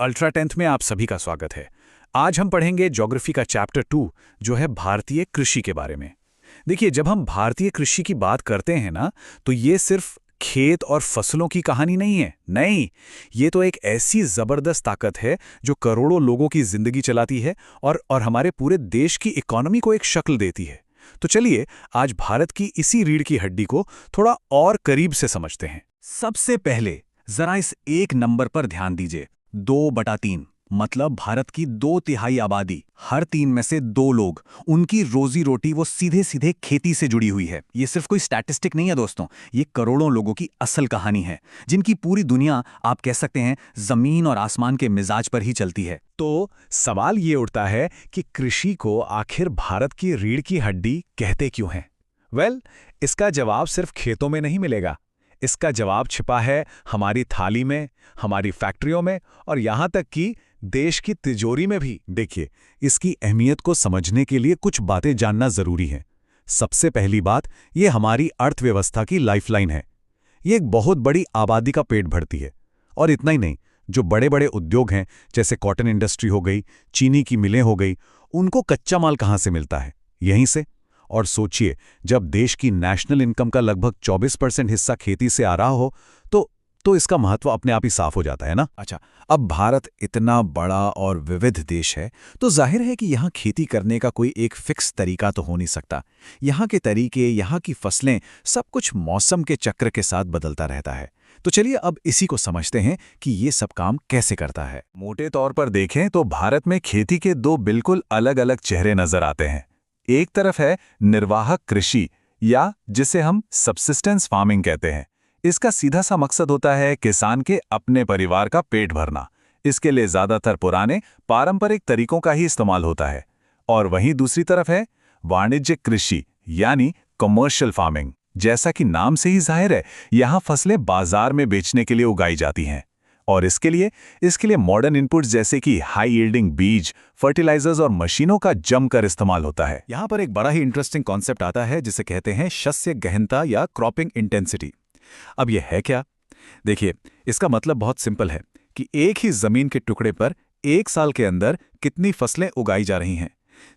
Ultra tenth में आप सभी का स्वागत है। आज हम पढ़ेंगे ज्योग्राफी का चैप्टर 2 जो है भारतीय कृषि के बारे में। देखिए, जब हम भारतीय कृषि की बात करते हैं ना, तो ये सिर्फ खेत और फसलों की कहानी नहीं है। नहीं, ये तो एक ऐसी जबरदस्त ताकत है जो करोड़ों लोगों की जिंदगी चलाती है और हमारे पूरे देश की इकोनॉमी को एक शक्ल देती है। तो चलिए आज भारत की इसी रीढ़ की हड्डी को थोड़ा और करीब से समझते हैं। सबसे पहले जरा इस एक नंबर पर ध्यान दीजिए, 2/3। मतलब भारत की 2/3 आबादी, हर 3 में से 2 लोग, उनकी रोजी रोटी वो सीधे सीधे खेती से जुड़ी हुई है। ये सिर्फ कोई स्टैटिस्टिक नहीं है दोस्तों, ये करोड़ों लोगों की असल कहानी है, जिनकी पूरी दुनिया आप कह सकते हैं जमीन और आसमान के मिजाज पर ही चलती है। तो सवाल ये उठता है कि कृषि को आखिर भारत की रीढ़ की हड्डी कहते क्यों हैं? वेल, इसका जवाब सिर्फ खेतों में नहीं मिलेगा। इसका जवाब छिपा है हमारी थाली में, हमारी फैक्ट्रियों में और यहाँ तक कि देश की तिजोरी में भी। देखिए, इसकी अहमियत को समझने के लिए कुछ बातें जानना जरूरी है। सबसे पहली बात, ये हमारी अर्थव्यवस्था की लाइफलाइन है। ये एक बहुत बड़ी आबादी का पेट भरती है। और इतना ही नहीं, जो बड़े बड़े उद्योग हैं, जैसे कॉटन इंडस्ट्री हो गई, चीनी की मिलें हो गई, उनको कच्चा माल कहाँ से मिलता है? यहीं से। और सोचिए, जब देश की नेशनल इनकम का लगभग 24% हिस्सा खेती से आ रहा हो, तो इसका महत्व अपने आप ही साफ हो जाता है ना। अच्छा, अब भारत इतना बड़ा और विविध देश है, तो जाहिर है कि यहाँ खेती करने का कोई एक फिक्स तरीका तो हो नहीं सकता। यहाँ के तरीके, यहाँ की फसलें, सब कुछ मौसम के चक्र के साथ बदलता रहता है। तो चलिए अब इसी को समझते हैं कि ये सब काम कैसे करता है। मोटे तौर पर देखें तो भारत में खेती के 2 बिल्कुल अलग अलग चेहरे नजर आते हैं। एक तरफ है निर्वाहक कृषि, या जिसे हम सबसिस्टेंस फार्मिंग कहते हैं। इसका सीधा सा मकसद होता है किसान के अपने परिवार का पेट भरना। इसके लिए ज्यादातर पुराने पारंपरिक तरीकों का ही इस्तेमाल होता है। और वहीं दूसरी तरफ है वाणिज्यिक कृषि, यानी कमर्शियल फार्मिंग। जैसा कि नाम से ही जाहिर है, यहाँ फसलें बाजार में बेचने के लिए उगाई जाती हैं। और इसके लिए मॉडर्न इनपुट्स जैसे कि हाई यील्डिंग बीज, फर्टिलाइजर्स और मशीनों का जमकर इस्तेमाल होता है। यहाँ पर एक बड़ा ही इंटरेस्टिंग कॉन्सेप्ट आता है जिसे कहते हैं शस्य गहनता या क्रॉपिंग इंटेंसिटी। अब यह है क्या? देखिए, इसका मतलब बहुत सिंपल है कि एक ही जमीन के टुकड़े पर एक साल के अंदर कितनी फसलें उगाई जा रही हैं।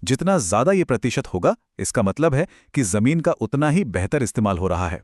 जितना ज्यादा ये प्रतिशत होगा, इसका मतलब है कि जमीन का उतना ही बेहतर इस्तेमाल हो रहा है।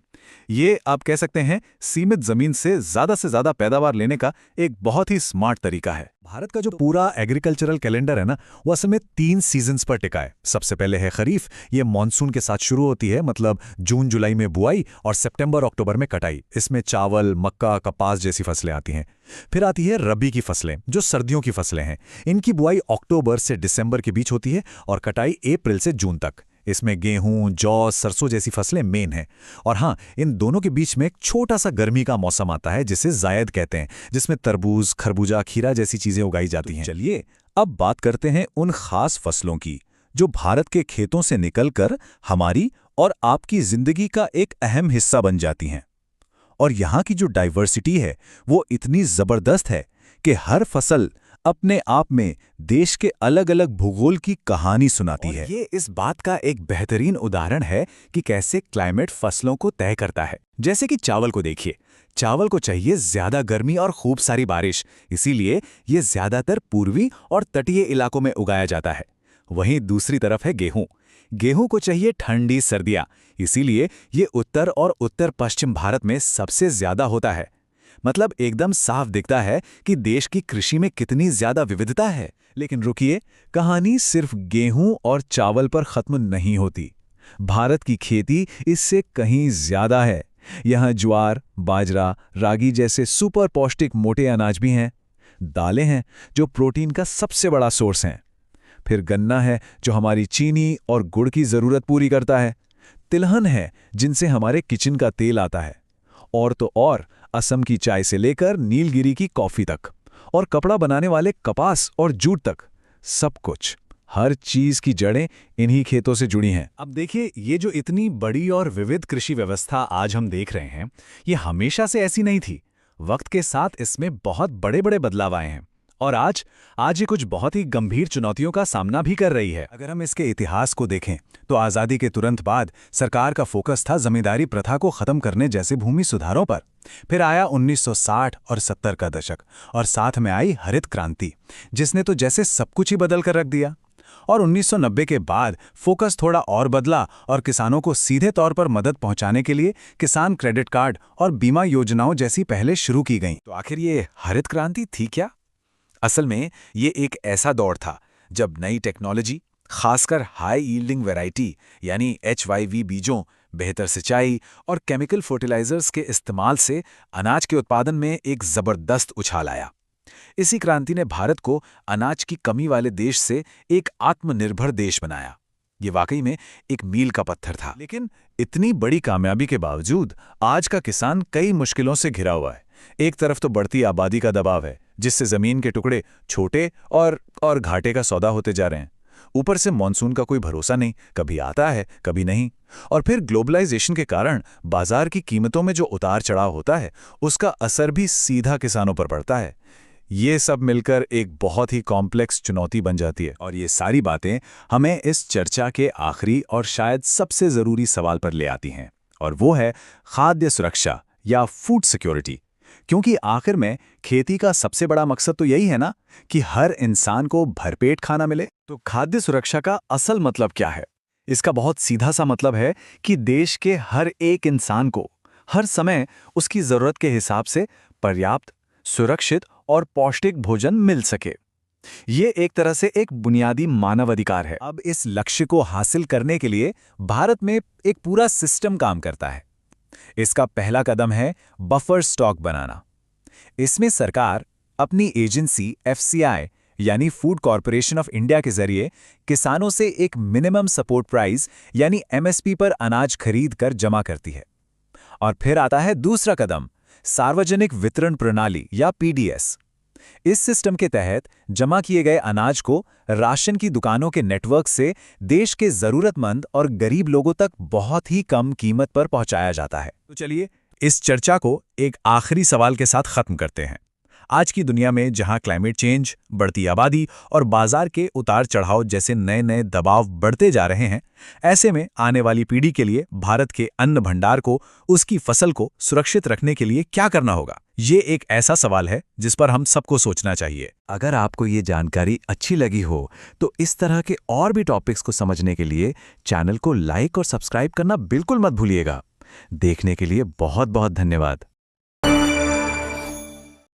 ये आप कह सकते हैं सीमित जमीन से ज्यादा पैदावार लेने का एक बहुत ही स्मार्ट तरीका है। भारत का जो पूरा एग्रीकल्चरल कैलेंडर है ना, वो असल में 3 सीजन्स पर टिका है। सबसे पहले है खरीफ, ये मानसून के साथ शुरू होती है, मतलब जून जुलाई में बुआई और सितंबर अक्टूबर में कटाई। इसमें चावल, मक्का, कपास जैसी फसलें आती हैं। फिर आती है रबी की फसलें, जो सर्दियों की फसलें हैं। इनकी बुआई अक्टूबर से दिसंबर के बीच होती है और कटाई अप्रैल से जून तक। इसमें गेहूं, जौ, सरसों जैसी फसलें मेन हैं। और हाँ, इन दोनों के बीच में एक छोटा सा गर्मी का मौसम आता है जिसे जायद कहते हैं, जिसमें तरबूज, खरबूजा, खीरा जैसी चीजें उगाई जाती हैं। चलिए अब बात करते हैं उन खास फसलों की जो भारत के खेतों से निकलकर हमारी और आपकी जिंदगी का एक अहम हिस्सा बन जाती हैं। और यहाँ की जो डाइवर्सिटी है वो इतनी जबरदस्त है कि हर फसल अपने आप में देश के अलग अलग भूगोल की कहानी सुनाती है। ये इस बात का एक बेहतरीन उदाहरण है कि कैसे क्लाइमेट फसलों को तय करता है। जैसे कि चावल को देखिए, चावल को चाहिए ज्यादा गर्मी और खूब सारी बारिश, इसीलिए ये ज्यादातर पूर्वी और तटीय इलाकों में उगाया जाता है। वहीं दूसरी तरफ है गेहूं। गेहूं को चाहिए ठंडी सर्दियां, इसीलिए ये उत्तर और उत्तर पश्चिम भारत में सबसे ज्यादा होता है। मतलब एकदम साफ दिखता है कि देश की कृषि में कितनी ज्यादा विविधता है। लेकिन रुकिए, कहानी सिर्फ गेहूं और चावल पर खत्म नहीं होती। भारत की खेती इससे कहीं ज्यादा है। यहाँ ज्वार, बाजरा, रागी जैसे सुपर पौष्टिक मोटे अनाज भी हैं। दालें हैं जो प्रोटीन का सबसे बड़ा सोर्स हैं। फिर गन्ना है जो हमारी चीनी और गुड़ की जरूरत पूरी करता है। तिलहन है जिनसे हमारे किचन का तेल आता है। और तो और असम की चाय से लेकर नीलगिरी की कॉफी तक, और कपड़ा बनाने वाले कपास और जूट तक, सब कुछ, हर चीज की जड़ें इन्हीं खेतों से जुड़ी हैं। अब देखिए, ये जो इतनी बड़ी और विविध कृषि व्यवस्था आज हम देख रहे हैं, ये हमेशा से ऐसी नहीं थी। वक्त के साथ इसमें बहुत बड़े बड़े बदलाव आए हैं। और आज आज ये कुछ बहुत ही गंभीर चुनौतियों का सामना भी कर रही है। अगर हम इसके इतिहास को देखें तो आज़ादी के तुरंत बाद सरकार का फोकस था जमींदारी प्रथा को खत्म करने जैसे भूमि सुधारों पर। फिर आया 1960 और 70 का दशक और साथ में आई हरित क्रांति, जिसने तो जैसे सब कुछ ही बदल कर रख दिया। और 1990 के बाद फोकस थोड़ा और बदला और किसानों को सीधे तौर पर मदद पहुंचाने के लिए किसान क्रेडिट कार्ड और बीमा योजनाओं जैसी पहले शुरू की गईं। तो आखिर ये हरित क्रांति थी क्या? असल में ये एक ऐसा दौर था जब नई टेक्नोलॉजी, खासकर हाई यील्डिंग वैरायटी यानी HYV बीजों, बेहतर सिंचाई और केमिकल फर्टिलाइजर्स के इस्तेमाल से अनाज के उत्पादन में एक जबरदस्त उछाल आया। इसी क्रांति ने भारत को अनाज की कमी वाले देश से एक आत्मनिर्भर देश बनाया। ये वाकई में एक मील का पत्थर था। लेकिन इतनी बड़ी कामयाबी के बावजूद आज का किसान कई मुश्किलों से घिरा हुआ है। एक तरफ तो बढ़ती आबादी का दबाव है, जिससे जमीन के टुकड़े छोटे और घाटे का सौदा होते जा रहे हैं। ऊपर से मॉनसून का कोई भरोसा नहीं, कभी आता है कभी नहीं। और फिर ग्लोबलाइजेशन के कारण बाजार की कीमतों में जो उतार चढ़ाव होता है, उसका असर भी सीधा किसानों पर पड़ता है। ये सब मिलकर एक बहुत ही कॉम्प्लेक्स चुनौती बन जाती है। और ये सारी बातें हमें इस चर्चा के आखिरी और शायद सबसे ज़रूरी सवाल पर ले आती हैं, और वो है खाद्य सुरक्षा या फूड सिक्योरिटी। क्योंकि आखिर में खेती का सबसे बड़ा मकसद तो यही है ना कि हर इंसान को भरपेट खाना मिले। तो खाद्य सुरक्षा का असल मतलब क्या है? इसका बहुत सीधा सा मतलब है कि देश के हर एक इंसान को हर समय उसकी ज़रूरत के हिसाब से पर्याप्त, सुरक्षित और पौष्टिक भोजन मिल सके। ये एक तरह से एक बुनियादी मानव अधिकार है। अब इस लक्ष्य को हासिल करने के लिए भारत में एक पूरा सिस्टम काम करता है। इसका पहला कदम है बफर स्टॉक बनाना। इसमें सरकार अपनी एजेंसी FCI यानी फूड कॉरपोरेशन ऑफ इंडिया के जरिए किसानों से एक मिनिमम सपोर्ट प्राइस यानी MSP पर अनाज खरीद कर जमा करती है। और फिर आता है दूसरा कदम, सार्वजनिक वितरण प्रणाली या PDS। इस सिस्टम के तहत जमा किए गए अनाज को राशन की दुकानों के नेटवर्क से देश के जरूरतमंद और गरीब लोगों तक बहुत ही कम कीमत पर पहुंचाया जाता है। तो चलिए इस चर्चा को एक आखिरी सवाल के साथ खत्म करते हैं। आज की दुनिया में जहां क्लाइमेट चेंज, बढ़ती आबादी और बाजार के उतार चढ़ाव जैसे नए नए दबाव बढ़ते जा रहे हैं, ऐसे में आने वाली पीढ़ी के लिए भारत के अन्न भंडार को, उसकी फसल को सुरक्षित रखने के लिए क्या करना होगा? ये एक ऐसा सवाल है जिस पर हम सबको सोचना चाहिए। अगर आपको ये जानकारी अच्छी लगी हो तो इस तरह के और भी टॉपिक्स को समझने के लिए चैनल को लाइक और सब्सक्राइब करना बिल्कुल मत भूलिएगा। देखने के लिए बहुत बहुत धन्यवाद।